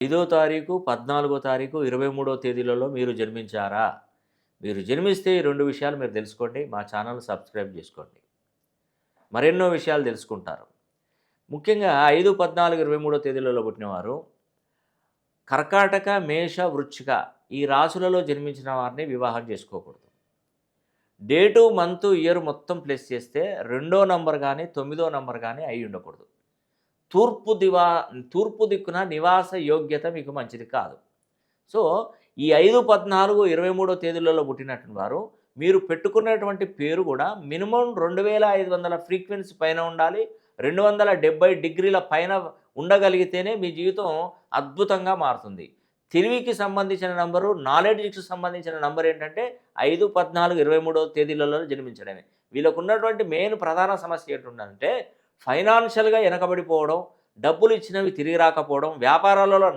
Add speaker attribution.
Speaker 1: 5వ తారీఖు, 14వ తారీఖు, 23వ తేదీలలో మీరు జన్మించారా? మీరు జన్మిస్తే ఈ 2 విషయాలు మీరు తెలుసుకోండి. మా ఛానల్ సబ్స్క్రైబ్ చేసుకోండి. మరెన్నో విషయాలు తెలుసుకుంటారు. ముఖ్యంగా 5, 14, 23 తేదీలలో పుట్టినవారు కర్కాటక, మేష, వృశ్చిక ఈ రాశులలో జన్మించిన వారిని వివాహం చేసుకోకూడదు. డేటు, మంత్, ఇయర్ మొత్తం ప్లస్ చేస్తే రెండో నంబర్ గానీ, 9వ నంబర్ గానీ అయి ఉండకూడదు. తూర్పు దిక్కున నివాస యోగ్యత మీకు మంచిది కాదు. సో, ఈ 5, 14, 23 తేదీలలో పుట్టినటువంటి వారు మీరు పెట్టుకున్నటువంటి పేరు కూడా మినిమమ్ 2500 ఫ్రీక్వెన్సీ పైన ఉండాలి. 270 డిగ్రీల పైన ఉండగలిగితేనే మీ జీవితం అద్భుతంగా మారుతుంది. తెలివికి సంబంధించిన నంబరు, నాలెడ్జ్‌కి సంబంధించిన నంబర్ ఏంటంటే 5, 14, 23 తేదీలలో జన్మించడమే. వీళ్ళకున్నటువంటి మెయిన్ ప్రధాన సమస్య ఏంటుందంటే ఫైనాన్షియల్‌గా వెనకబడిపోవడం, డబ్బులు ఇచ్చినవి తిరిగి రాకపోవడం, వ్యాపారాలలో